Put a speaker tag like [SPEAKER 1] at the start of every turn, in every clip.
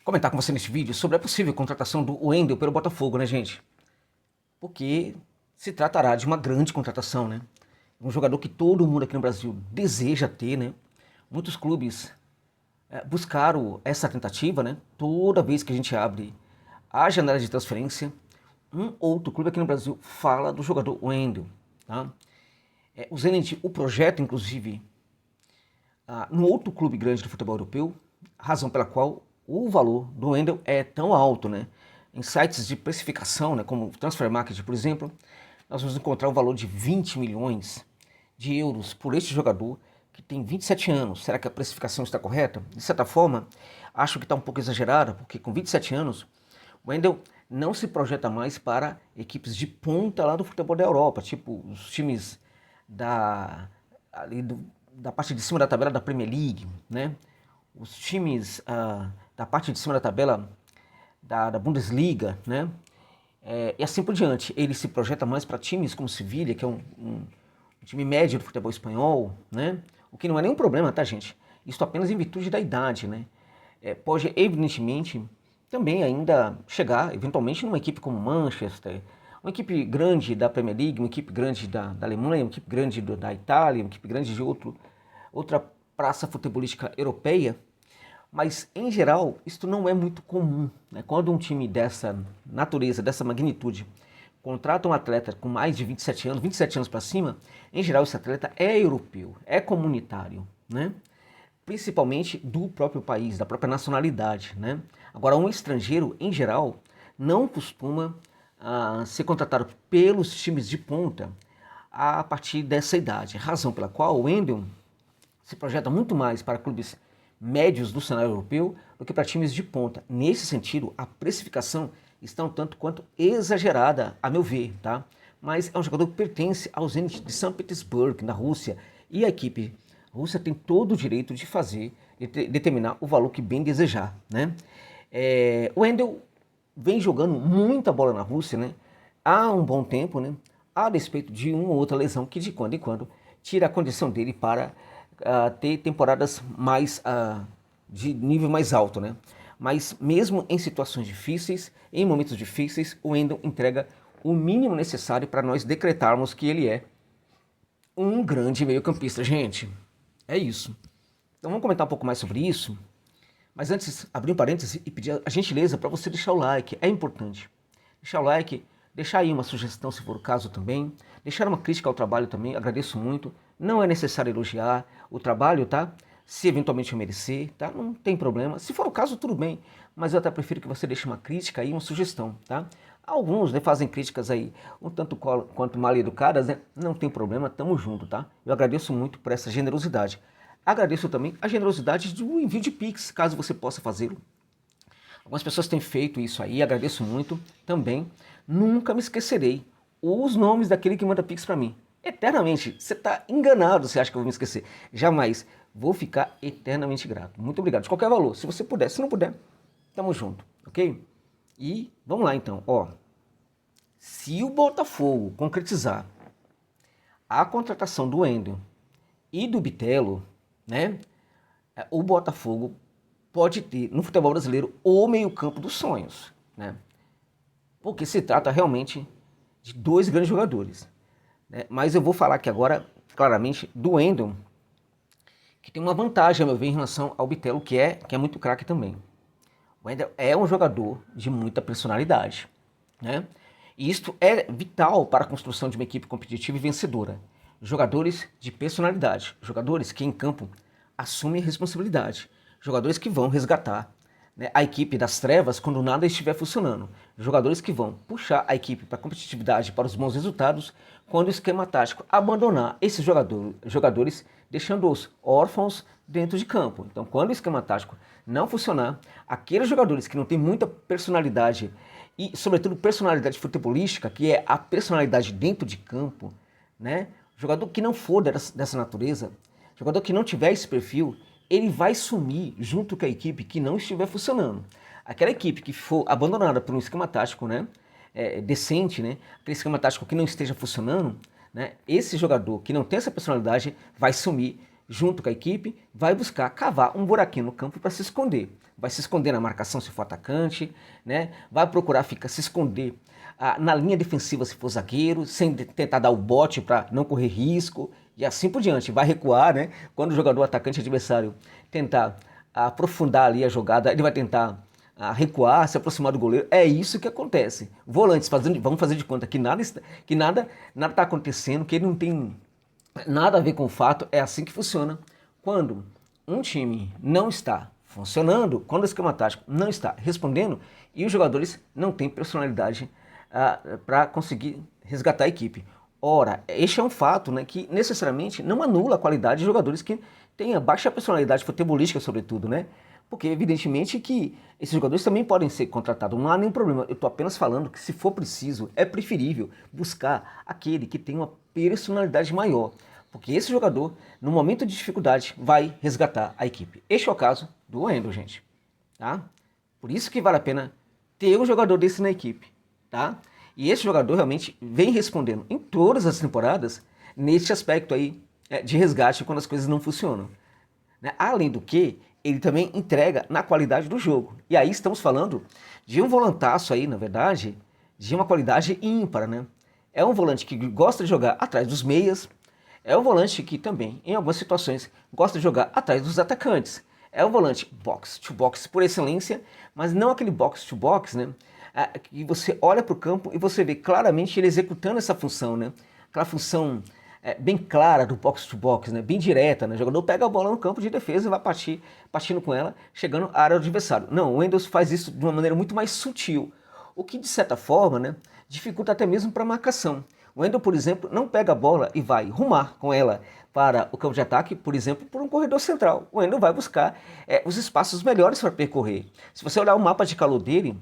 [SPEAKER 1] comentar com você neste vídeo sobre a possível contratação do Wendel pelo Botafogo, né, gente? Porque se tratará de uma grande contratação, né? Um jogador que todo mundo aqui no Brasil deseja ter, né? Muitos clubes buscaram essa tentativa, né? Toda vez que a gente abre a janela de transferência, um outro clube aqui no Brasil fala do jogador Wendel, tá? O Zenit, o projeto, inclusive, no outro clube grande do futebol europeu, razão pela qual o valor do Wendel é tão alto, né? Em sites de precificação, né, como Transfer Market, por exemplo, nós vamos encontrar o valor de 20 milhões de euros por este jogador que tem 27 anos. Será que a precificação está correta? De certa forma, acho que está um pouco exagerada, porque com 27 anos, o Wendel não se projeta mais para equipes de ponta lá do futebol da Europa, tipo os times da parte de cima da tabela da Premier League, né? Os times da parte de cima da tabela da Bundesliga, né? E assim por diante. Ele se projeta mais para times como Sevilha, que é um time médio do futebol espanhol, né? O que não é nenhum problema, tá, gente? Isso apenas em virtude da idade, né? Pode, evidentemente, também ainda chegar, eventualmente, numa equipe como Manchester, uma equipe grande da Premier League, uma equipe grande da Alemanha, uma equipe grande da Itália, uma equipe grande de outra praça futebolística europeia. Mas, em geral, isso não é muito comum, né? Quando um time dessa natureza, dessa magnitude, contrata um atleta com mais de 27 anos para cima, em geral esse atleta é europeu, é comunitário, né? Principalmente do próprio país, da própria nacionalidade, né? Agora, um estrangeiro, em geral, não costuma ser contratado pelos times de ponta a partir dessa idade, razão pela qual o Wendel se projeta muito mais para clubes médios do cenário europeu do que para times de ponta. Nesse sentido, a precificação está um tanto quanto exagerada, a meu ver, tá? Mas é um jogador que pertence ao Zenit de São Petersburgo, na Rússia, e a equipe russa tem todo o direito de fazer, de determinar o valor que bem desejar, né? O Wendel vem jogando muita bola na Rússia, né? Há um bom tempo, né? A despeito de uma ou outra lesão que de quando em quando tira a condição dele para ter temporadas mais de nível mais alto, né? Mas mesmo em situações difíceis, em momentos difíceis, o Wendel entrega o mínimo necessário para nós decretarmos que ele é um grande meio-campista, gente. É isso. Então vamos comentar um pouco mais sobre isso. Mas antes, abrir um parêntese e pedir a gentileza para você deixar o like. É importante. Deixar o like, deixar aí uma sugestão se for o caso também. Deixar uma crítica ao trabalho também, agradeço muito. Não é necessário elogiar o trabalho, tá? Se eventualmente eu merecer, tá? Não tem problema. Se for o caso, tudo bem. Mas eu até prefiro que você deixe uma crítica e uma sugestão, tá? Alguns, né, fazem críticas aí um tanto quanto mal educadas, né? Não tem problema, tamo junto, tá? Eu agradeço muito por essa generosidade. Agradeço também a generosidade do envio de Pix, caso você possa fazê-lo. Algumas pessoas têm feito isso aí, agradeço muito também. Nunca me esquecerei os nomes daquele que manda Pix para mim. Eternamente. Você está enganado se acha que eu vou me esquecer. Jamais. Vou ficar eternamente grato. Muito obrigado. De qualquer valor. Se você puder. Se não puder, tamo junto. Ok? E vamos lá então. Ó, se o Botafogo concretizar a contratação do Wendel e do Bitelo, né? O Botafogo pode ter no futebol brasileiro o meio-campo dos sonhos, né? Porque se trata realmente de dois grandes jogadores, né? Mas eu vou falar aqui agora, claramente, do Wendel, que tem uma vantagem, a meu ver, em relação ao Bitelo, que é muito craque também. O Wendel é um jogador de muita personalidade, né? E isto é vital para a construção de uma equipe competitiva e vencedora. Jogadores de personalidade, jogadores que em campo assumem responsabilidade, jogadores que vão resgatar, né, a equipe das trevas quando nada estiver funcionando, jogadores que vão puxar a equipe para a competitividade, para os bons resultados, quando o esquema tático abandonar esses jogadores, deixando-os órfãos dentro de campo. Então, quando o esquema tático não funcionar, aqueles jogadores que não têm muita personalidade e, sobretudo, personalidade futebolística, que é a personalidade dentro de campo, né? Jogador que não for dessa natureza, jogador que não tiver esse perfil, ele vai sumir junto com a equipe que não estiver funcionando. Aquela equipe que for abandonada por um esquema tático, né, decente, né, aquele esquema tático que não esteja funcionando, né, esse jogador que não tem essa personalidade vai sumir junto com a equipe, vai buscar cavar um buraquinho no campo para se esconder. Vai se esconder na marcação se for atacante, né? Vai procurar se esconder na linha defensiva se for zagueiro, sem tentar dar o bote para não correr risco e assim por diante. Vai recuar, né? Quando o jogador atacante adversário tentar aprofundar ali a jogada, ele vai tentar recuar, se aproximar do goleiro. É isso que acontece. Volantes vamos fazer de conta que nada está acontecendo, que ele não tem nada a ver com o fato. É assim que funciona quando um time não está funcionando, quando o esquema tático não está respondendo e os jogadores não têm personalidade para conseguir resgatar a equipe. Ora, este é um fato, né, que necessariamente não anula a qualidade de jogadores que tenham baixa personalidade futebolística, sobretudo, né? Porque evidentemente que esses jogadores também podem ser contratados, não há nenhum problema. Eu estou apenas falando que, se for preciso, é preferível buscar aquele que tem uma personalidade maior, porque esse jogador, no momento de dificuldade, vai resgatar a equipe. Este é o caso do Wendel, gente. Tá? Por isso que vale a pena ter um jogador desse na equipe. Tá? E esse jogador realmente vem respondendo em todas as temporadas neste aspecto aí de resgate quando as coisas não funcionam. Né? Além do que, ele também entrega na qualidade do jogo. E aí estamos falando de um volantaço aí, na verdade, de uma qualidade ímpar, né? É um volante que gosta de jogar atrás dos meias, é um volante que também, em algumas situações, gosta de jogar atrás dos atacantes. É um volante box-to-box por excelência, mas não aquele box-to-box, né? Que você olha para o campo e você vê claramente ele executando essa função, né? Aquela função bem clara do box-to-box, né? Bem direta, né? O jogador pega a bola no campo de defesa e vai partindo com ela, chegando à área do adversário. Não, o Wendel faz isso de uma maneira muito mais sutil, o que, de certa forma, né, dificulta até mesmo para a marcação. O Wendel, por exemplo, não pega a bola e vai rumar com ela para o campo de ataque, por exemplo, por um corredor central. O Wendel vai buscar os espaços melhores para percorrer. Se você olhar o mapa de calor dele,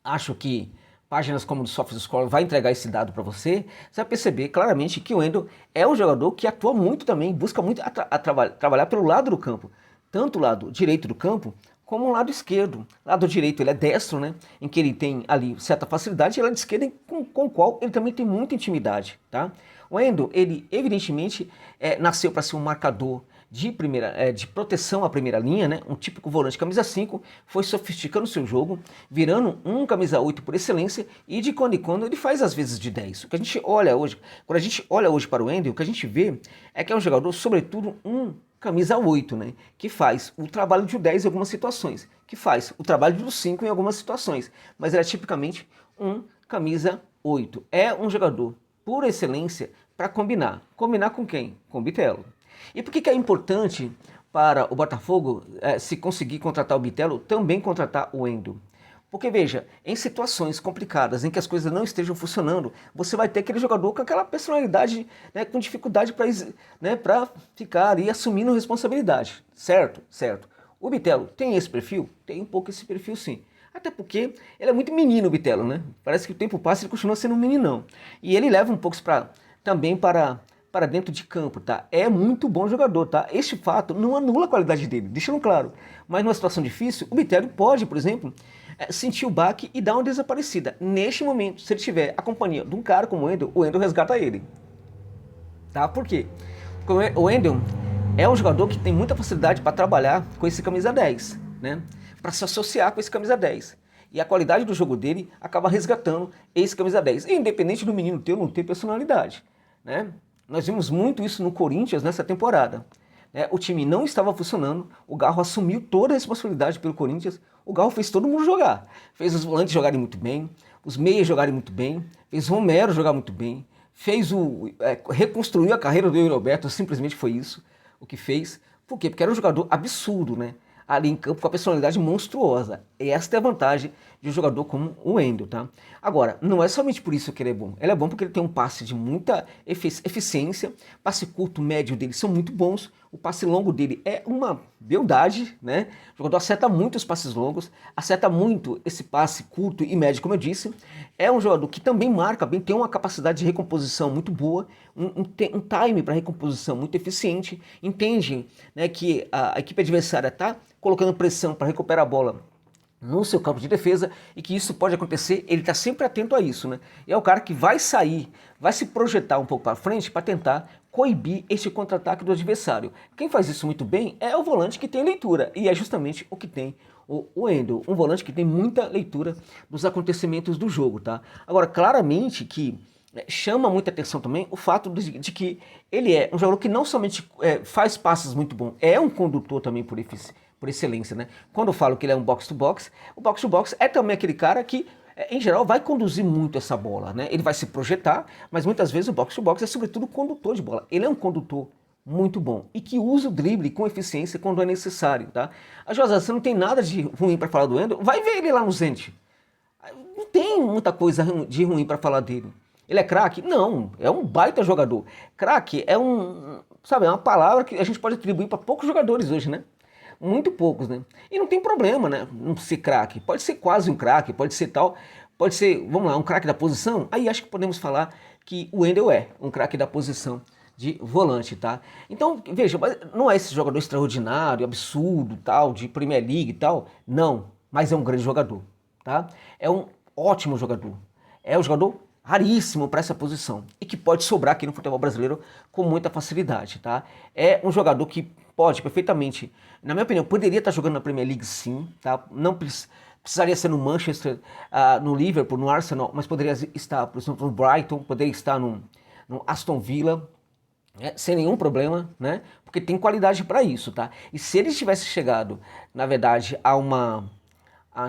[SPEAKER 1] acho que páginas como o do SofaScore vai entregar esse dado para você, você vai perceber claramente que o Wendel é um jogador que atua muito também, busca muito trabalhar pelo lado do campo, tanto o lado direito do campo, como o lado esquerdo. Lado direito ele é destro, né, em que ele tem ali certa facilidade, e lado esquerdo com o qual ele também tem muita intimidade. Tá? O Wendel, ele evidentemente nasceu para ser um marcador de proteção à primeira linha, né? Um típico volante camisa 5, foi sofisticando o seu jogo, virando um camisa 8 por excelência, e de quando em quando ele faz às vezes de 10. O que a gente olha hoje, quando a gente olha hoje para o Wendel, o que a gente vê é que é um jogador, sobretudo, um camisa 8, né? Que faz o trabalho de 10 em algumas situações, que faz o trabalho do 5 em algumas situações, mas ele é tipicamente um camisa 8. É um jogador por excelência para combinar. Combinar com quem? Com o Bitelo. E por que é importante para o Botafogo, se conseguir contratar o Bitelo, também contratar o Wendel? Porque, veja, em situações complicadas, em que as coisas não estejam funcionando, você vai ter aquele jogador com aquela personalidade, né, com dificuldade para ficar ali assumindo responsabilidade. Certo? Certo. O Bitelo tem esse perfil? Tem um pouco esse perfil, sim. Até porque ele é muito menino, o Bitelo, né? Parece que o tempo passa e ele continua sendo um meninão. E ele leva um pouco também para dentro de campo, tá? É muito bom jogador, tá? Este fato não anula a qualidade dele, deixando claro. Mas numa situação difícil, o Bitelo pode, por exemplo, sentir o baque e dar uma desaparecida. Neste momento, se ele tiver a companhia de um cara como o Wendel resgata ele. Tá? Por quê? Porque o Wendel é um jogador que tem muita facilidade para trabalhar com esse camisa 10, né? Para se associar com esse camisa 10. E a qualidade do jogo dele acaba resgatando esse camisa 10. Independente do menino ter ou não ter personalidade, né? Nós vimos muito isso no Corinthians nessa temporada. O time não estava funcionando, o Garro assumiu toda a responsabilidade pelo Corinthians, o Garro fez todo mundo jogar. Fez os volantes jogarem muito bem, os meias jogarem muito bem, fez o Romero jogar muito bem, reconstruiu a carreira do Yuri Alberto, simplesmente foi isso o que fez. Por quê? Porque era um jogador absurdo, né? Ali em campo com a personalidade monstruosa. E esta é a vantagem de um jogador como o Wendel, tá? Agora, não é somente por isso que ele é bom. Ele é bom porque ele tem um passe de muita eficiência, passe curto, médio dele são muito bons, o passe longo dele é uma beldade, né? O jogador acerta muito os passes longos, acerta muito esse passe curto e médio, como eu disse. É um jogador que também marca bem, tem uma capacidade de recomposição muito boa, um time para recomposição muito eficiente, entende, né, que a equipe adversária está colocando pressão para recuperar a bola no seu campo de defesa e que isso pode acontecer, ele está sempre atento a isso, né? E é o cara que vai sair, vai se projetar um pouco para frente para tentar coibir esse contra-ataque do adversário. Quem faz isso muito bem é o volante que tem leitura, e é justamente o que tem o Wendel, um volante que tem muita leitura dos acontecimentos do jogo, tá? Agora, claramente que chama muita atenção também o fato de que ele é um jogador que não somente faz passes muito bons, é um condutor também por excelência, né? Quando eu falo que ele é um box-to-box, o box-to-box é também aquele cara que, em geral, vai conduzir muito essa bola, né? Ele vai se projetar, mas muitas vezes o box-to-box é sobretudo condutor de bola. Ele é um condutor muito bom e que usa o drible com eficiência quando é necessário, tá? A José, você não tem nada de ruim para falar do Wendel, vai ver ele lá no Zenit. Não tem muita coisa de ruim para falar dele. Ele é craque? Não, é um baita jogador. Craque é sabe, é uma palavra que a gente pode atribuir para poucos jogadores hoje, né? Muito poucos, né? E não tem problema, né? Não ser craque. Pode ser quase um craque, pode ser tal, pode ser, vamos lá, um craque da posição. Aí acho que podemos falar que o Wendel é um craque da posição de volante, tá? Então, veja, não é esse jogador extraordinário, absurdo, tal, de Premier League e tal. Não, mas é um grande jogador, tá? É um ótimo jogador. É um jogador raríssimo para essa posição e que pode sobrar aqui no futebol brasileiro com muita facilidade, tá? É um jogador que pode perfeitamente, na minha opinião, poderia estar jogando na Premier League sim, tá? Não precisaria ser no Manchester, no Liverpool, no Arsenal, mas poderia estar, por exemplo, no Brighton, poderia estar no Aston Villa, sem nenhum problema, né? Porque tem qualidade para isso, tá? E se ele tivesse chegado, na verdade,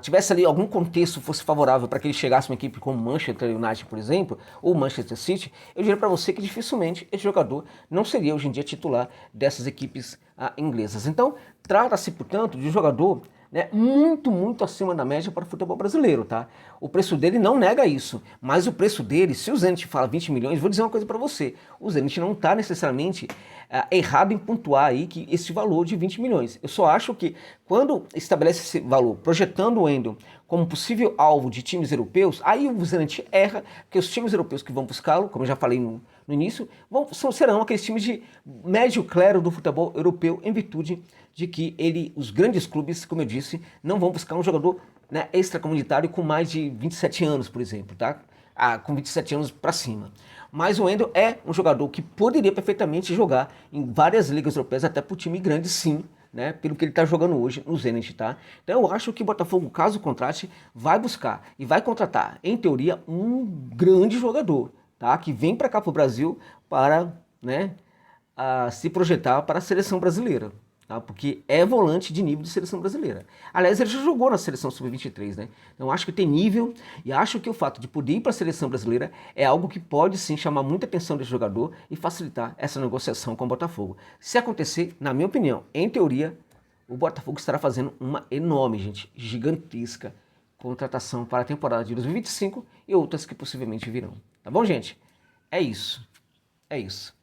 [SPEAKER 1] tivesse ali algum contexto fosse favorável para que ele chegasse a uma equipe como Manchester United, por exemplo, ou Manchester City, eu diria para você que dificilmente esse jogador não seria hoje em dia titular dessas equipes inglesas. Então, trata-se, portanto, de um jogador, né, muito, muito acima da média para o futebol brasileiro, tá? O preço dele não nega isso, mas o preço dele, se o Zenit fala 20 milhões, vou dizer uma coisa para você, o Zenit não está necessariamente errado em pontuar aí que esse valor de 20 milhões. Eu só acho que quando estabelece esse valor, projetando o Wendel como possível alvo de times europeus, aí o Zenit erra, porque os times europeus que vão buscá-lo, como eu já falei no início, serão aqueles times de médio clero do futebol europeu, em virtude de que os grandes clubes, como eu disse, não vão buscar um jogador, né, extracomunitário com mais de 27 anos, por exemplo, tá? Com 27 anos para cima. Mas o Wendel é um jogador que poderia perfeitamente jogar em várias ligas europeias, até por time grande, sim, né, pelo que ele está jogando hoje no Zenit, tá? Então eu acho que o Botafogo, caso contrate, vai buscar e vai contratar, em teoria, um grande jogador, tá? Que vem para cá para o Brasil para, né, se projetar para a seleção brasileira. Tá? Porque é volante de nível de seleção brasileira. Aliás, ele já jogou na seleção sub-23, né? Então acho que tem nível e acho que o fato de poder ir para a seleção brasileira é algo que pode sim chamar muita atenção desse jogador e facilitar essa negociação com o Botafogo. Se acontecer, na minha opinião, em teoria, o Botafogo estará fazendo uma enorme, gente, gigantesca contratação para a temporada de 2025 e outras que possivelmente virão. Tá bom, gente? É isso. É isso.